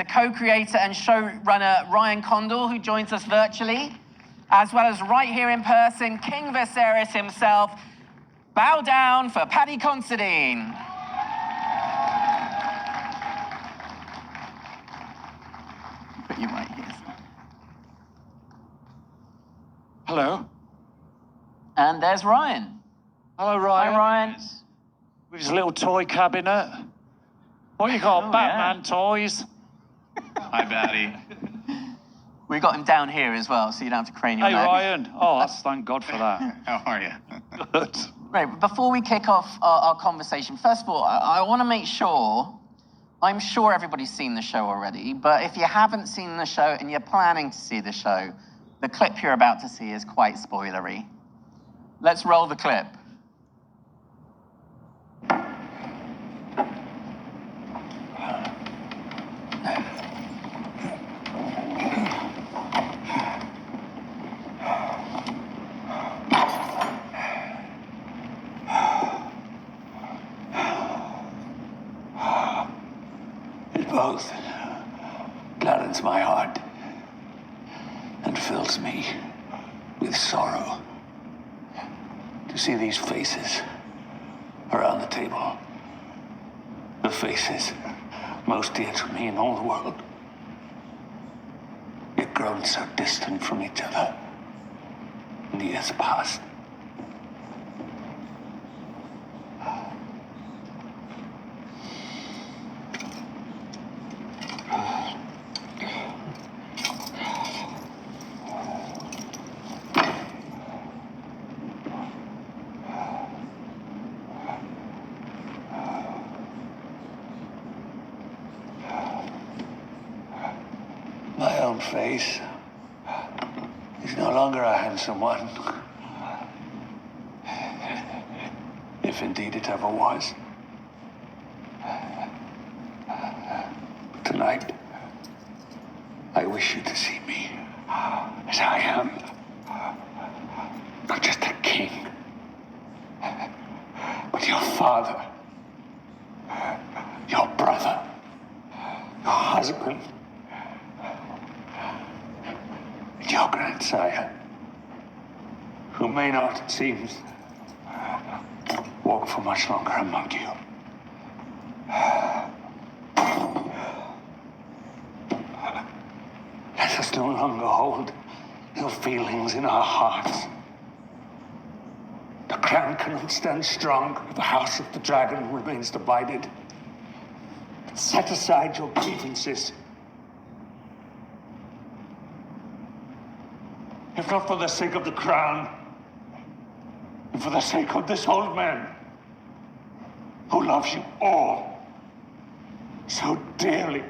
to co-creator and showrunner Ryan Condal, who joins us virtually, as well as right here in person, King Viserys himself. Bow down for Paddy Considine. Put you right here. Hello. And there's Ryan. Hello, Ryan. Hi, Ryan. With his little toy cabinet. What you got, Batman toys? Hi, Paddy. We got him down here as well, so you don't have to crane your Hey, neck. Ryan. Oh, that's, thank God for that. How are you? Good. Right, before we kick off our conversation, first of all, I want to make sure, I'm sure everybody's seen the show already, but if you haven't seen the show and you're planning to see the show, the clip you're about to see is quite spoilery. Let's roll the clip. It both gladdens my heart and fills me with sorrow to see these faces around the table. The faces most dear to me in all the world, yet grown so distant from each other in the years past. My own face is no longer a handsome one. If indeed it ever was. But tonight, I wish you to see me as I am. Not just a king, but your father, your brother, your husband, your grandsire, who may not, it seems, walk for much longer among you. Let us no longer hold ill feelings in our hearts. The crown cannot stand strong if the House of the Dragon remains divided. Set aside your grievances. If not for the sake of the crown, and for the sake of this old man, who loves you all so dearly.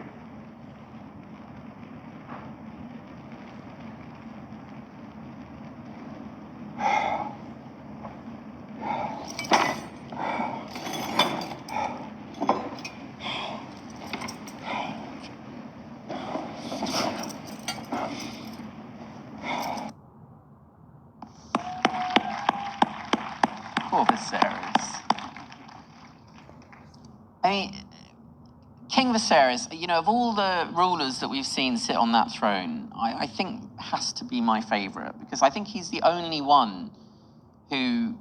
Poor Viserys. I mean, King Viserys, you know, of all the rulers that we've seen sit on that throne, I think has to be my favorite, because I think he's the only one who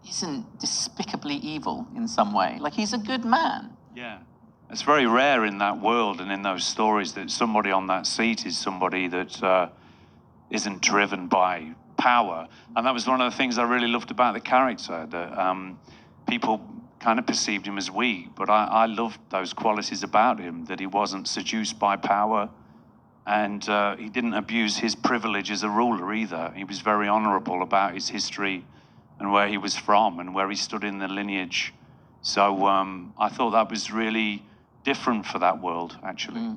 isn't despicably evil in some way. Like, he's a good man. Yeah. It's very rare in that world and in those stories that somebody on that seat is somebody that isn't driven by power. And that was one of the things I really loved about the character, that people kind of perceived him as weak, but I loved those qualities about him, that he wasn't seduced by power, and he didn't abuse his privilege as a ruler either. He was very honorable about his history and where he was from and where he stood in the lineage. So I thought that was really different for that world, actually.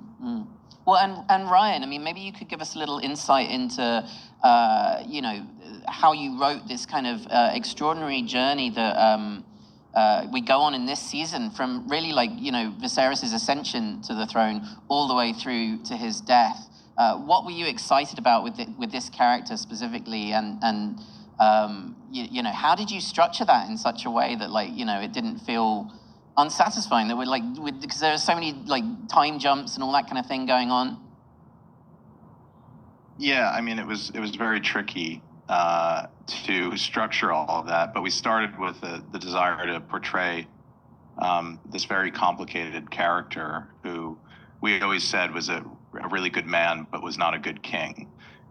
Well, and Ryan, I mean, maybe you could give us a little insight into, you know, how you wrote this kind of extraordinary journey that we go on in this season, from really, like, you know, Viserys' ascension to the throne all the way through to his death. What were you excited about with this character specifically, and you know, how did you structure that in such a way that, like, you know, it didn't feel unsatisfying. That were like, because there are so many like time jumps and all that kind of thing going on. Yeah, I mean, it was very tricky to structure all of that, but we started with the desire to portray this very complicated character who we always said was a really good man, but was not a good king.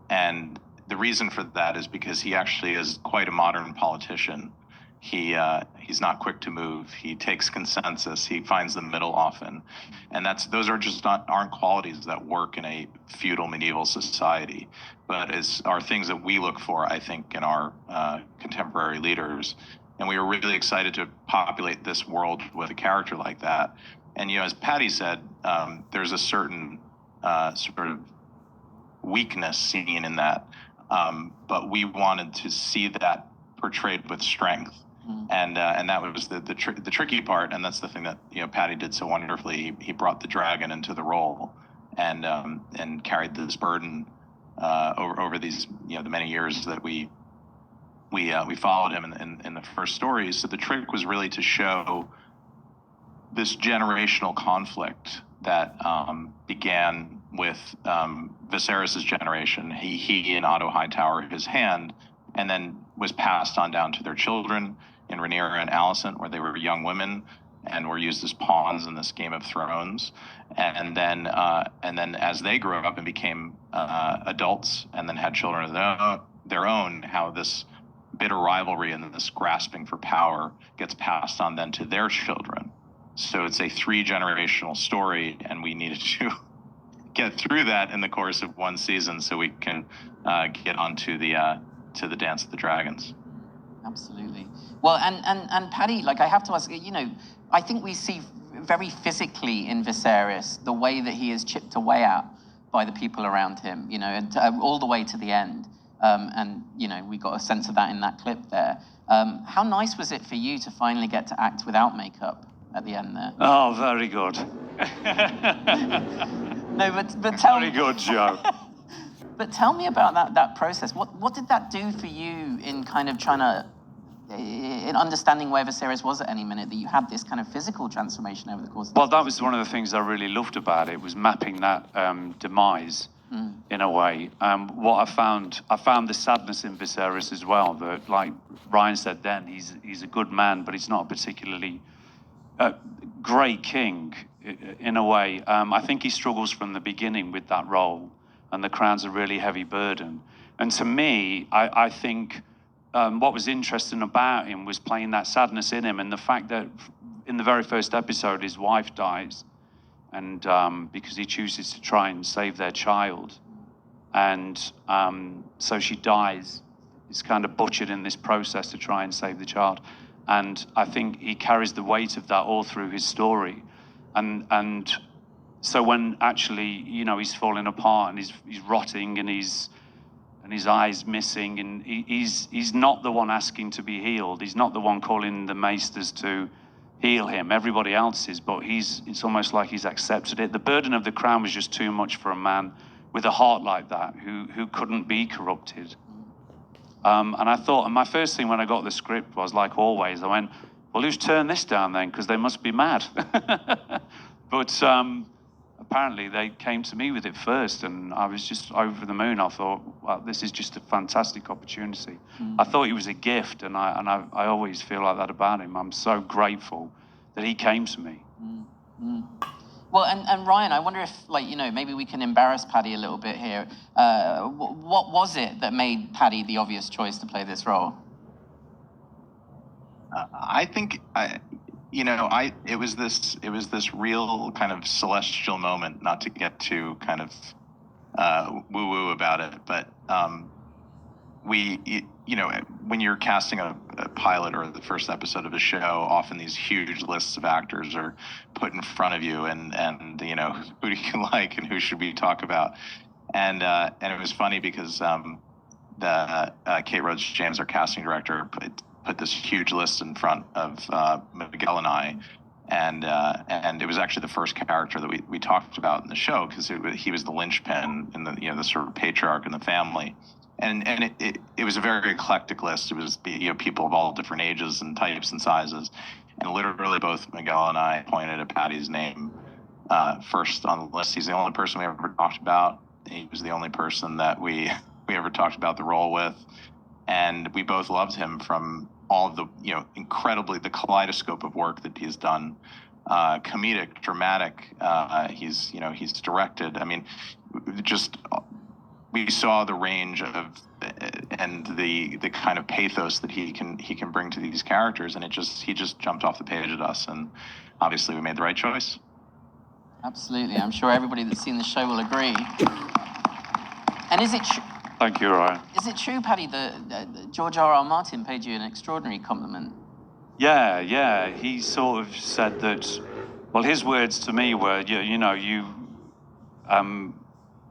And the reason for that is because he actually is quite a modern politician. He's not quick to move. He takes consensus. He finds the middle often, and those are just aren't qualities that work in a feudal medieval society, but are things that we look for, I think, in our contemporary leaders. And we were really excited to populate this world with a character like that. And as Paddy said, there's a certain sort of weakness seen in that, but we wanted to see that portrayed with strength. And that was the tricky part, and that's the thing that Paddy did so wonderfully. He brought the dragon into the role, and carried this burden over these the many years that we followed him in the first stories. So the trick was really to show this generational conflict that began with Viserys' generation. He and Otto Hightower, his hand, and then was passed on down to their children in Rhaenyra and Alicent, where they were young women and were used as pawns in this Game of Thrones. And then as they grew up and became adults and then had children of their own, how this bitter rivalry and this grasping for power gets passed on then to their children. So it's a 3-generational story, and we needed to get through that in the course of one season so we can get onto to the Dance of the Dragons. Absolutely. Well, and Paddy, like, I have to ask, I think we see very physically in Viserys the way that he is chipped away at by the people around him, and all the way to the end. And we got a sense of that in that clip there. How nice was it for you to finally get to act without makeup at the end there? Oh, very good. No, but tell me. Very good, Joe. But tell me about that process. What did that do for you in kind of in understanding where Viserys was at any minute, that you had this kind of physical transformation over the course of Well, that was one of the things I really loved about it, was mapping that demise in a way. What I found the sadness in Viserys as well, that, like Ryan said then, he's a good man, but he's not a particularly great king in a way. I think he struggles from the beginning with that role, and the crown's a really heavy burden. And to me, I think what was interesting about him was playing that sadness in him, and the fact that in the very first episode his wife dies, and because he chooses to try and save their child, and so she dies. He's kind of butchered in this process to try and save the child, and I think he carries the weight of that all through his story, and so when actually he's falling apart and he's rotting and his eyes missing, and he's not the one asking to be healed. He's not the one calling the maesters to heal him. Everybody else is, but it's almost like he's accepted it. The burden of the crown was just too much for a man with a heart like that, who couldn't be corrupted. And I thought, and my first thing when I got the script was, like always, I went, well, who's turned this down then? Because they must be mad. But apparently they came to me with it first, and I was just over the moon. I thought, well, this is just a fantastic opportunity. I thought he was a gift, and I always feel like that about him. I'm so grateful that he came to me. Well, and Ryan, I wonder if, maybe we can embarrass Paddy a little bit here. What was it that made Paddy the obvious choice to play this role? I think it was this real kind of celestial moment, not to get too kind of woo-woo about it, but when you're casting a pilot or the first episode of a show, often these huge lists of actors are put in front of you, and who do you like and who should we talk about? And it was funny because Kate Rhodes James, our casting director, put this huge list in front of Miguel and I, and it was actually the first character that we talked about in the show, because he was the linchpin in the sort of patriarch in the family, and it was a very eclectic list. It was people of all different ages and types and sizes, And literally both Miguel and I pointed at Paddy's name first on the list. He's the only person we ever talked about. He was the only person that we ever talked about the role with. And we both loved him from all of the, incredibly, the kaleidoscope of work that he's done. Comedic, dramatic, he's directed. I mean, just we saw the range of and the kind of pathos that he can bring to these characters, and he just jumped off the page at us, and obviously we made the right choice. Absolutely, I'm sure everybody that's seen the show will agree. And is it Thank you, Ryan. Is it true, Paddy, that George R.R. Martin paid you an extraordinary compliment? Yeah. He sort of said that. Well, his words to me were, you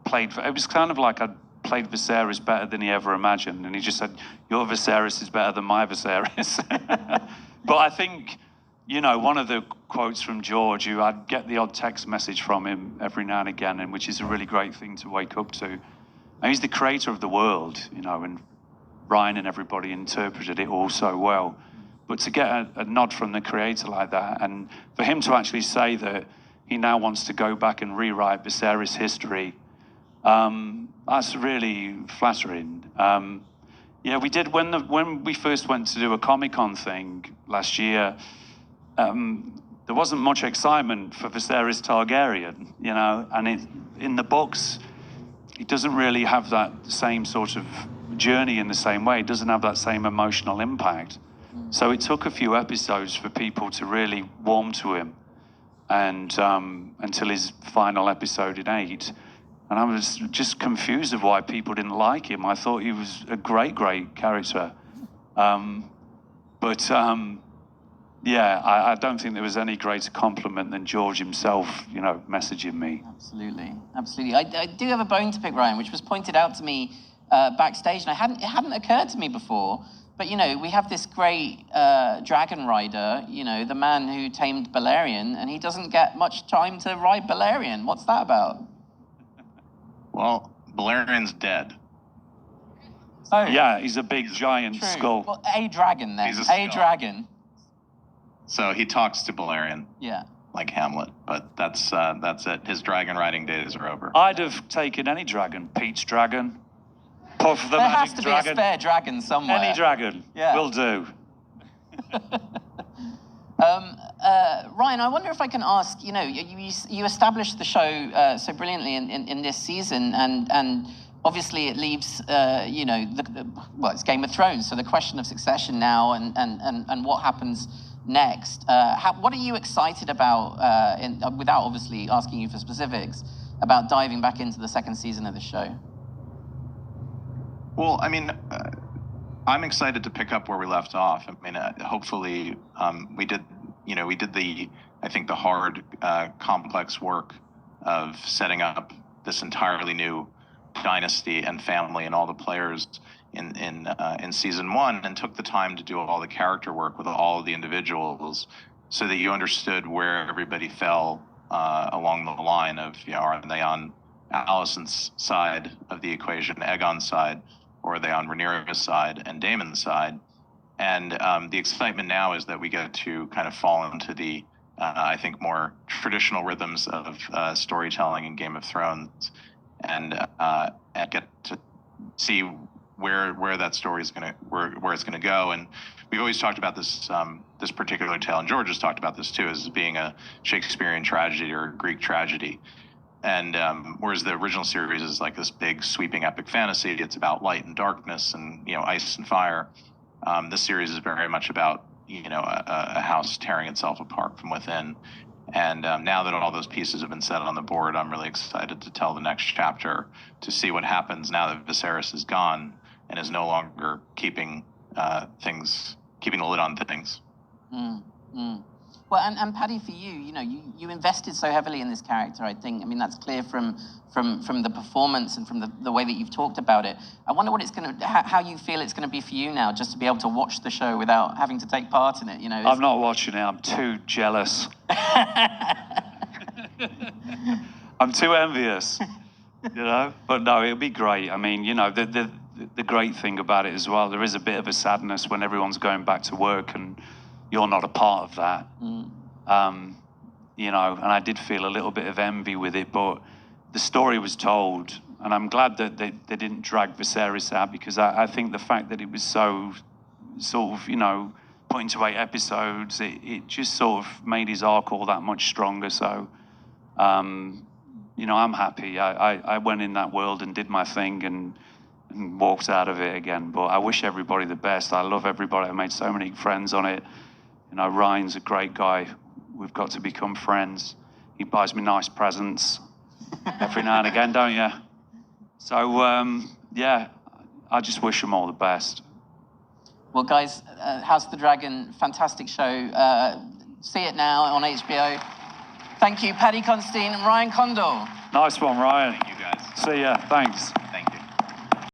played. It was kind of like I played Viserys better than he ever imagined, and he just said, "Your Viserys is better than my Viserys." But I think, one of the quotes from George, I'd get the odd text message from him every now and again, and which is a really great thing to wake up to. And he's the creator of the world, and Ryan and everybody interpreted it all so well. But to get a nod from the creator like that, and for him to actually say that he now wants to go back and rewrite Viserys' history, that's really flattering. We did when we first went to do a Comic-Con thing last year. There wasn't much excitement for Daenerys Targaryen, and in the books, it doesn't really have that same sort of journey in the same way. It doesn't have that same emotional impact. So it took a few episodes for people to really warm to him, and until his final episode in 8. And I was just confused of why people didn't like him. I thought he was a great character. I don't think there was any greater compliment than George himself, messaging me. Absolutely. I do have a bone to pick, Ryan, which was pointed out to me backstage, and it hadn't occurred to me before. But, we have this great dragon rider, the man who tamed Balerion, and he doesn't get much time to ride Balerion. What's that about? Well, Balerion's dead. Oh, yeah, he's a big giant true. skull. Well, a dragon then. He's a dragon. So he talks to Balerion. Yeah. Like Hamlet, but that's it. His dragon riding days are over. I'd have taken any dragon. Pete's dragon. Puff the there magic has to dragon. be a spare dragon somewhere. Any dragon. Yeah. Will do. Ryan, I wonder if I can ask, you established the show so brilliantly in this season, and obviously it leaves, it's Game of Thrones, so the question of succession now and what happens next. What are you excited about, without obviously asking you for specifics, about diving back into the second season of the show? Well, I mean, I'm excited to pick up where we left off. I mean, hopefully we did the hard, complex work of setting up this entirely new dynasty and family and all the players in season 1, and took the time to do all the character work with all of the individuals, so that you understood where everybody fell along the line of, are they on Alicent's side of the equation, Aegon's side, or are they on Rhaenyra's side and Daemon's side? And the excitement now is that we get to kind of fall into the, I think, more traditional rhythms of storytelling in Game of Thrones, and get to see where that story is where it's gonna go. And we've always talked about this this particular tale, and George has talked about this too, as being a Shakespearean tragedy or a Greek tragedy. And whereas the original series is like this big sweeping epic fantasy, it's about light and darkness and ice and fire. This series is very much about a house tearing itself apart from within. And now that all those pieces have been set on the board, I'm really excited to tell the next chapter, to see what happens now that Viserys is gone and is no longer keeping the lid on things. Well, and Paddy, for you, you invested so heavily in this character. I think, that's clear from the performance and from the way that you've talked about it. I wonder how you feel it's gonna be for you now, just to be able to watch the show without having to take part in it. I'm not watching it. I'm too jealous. I'm too envious. But no, it'll be great. The great thing about it as well, there is a bit of a sadness when everyone's going back to work and you're not a part of that. You know, and I did feel a little bit of envy with it, but the story was told, and I'm glad that they didn't drag Viserys out, because I think the fact that it was so sort of, you know, put into 8 episodes, it just sort of made his arc all that much stronger. So, you know, I'm happy. I went in that world and did my thing and walked out of it again. But I wish everybody the best. I love everybody. I made so many friends on it. You know, Ryan's a great guy. We've got to become friends. He buys me nice presents every now and again, don't you? So, yeah, I just wish them all the best. Well, guys, House of the Dragon, fantastic show. See it now on HBO. Thank you, Paddy Considine and Ryan Condal. Nice one, Ryan. Thank you, guys. See ya. Thanks.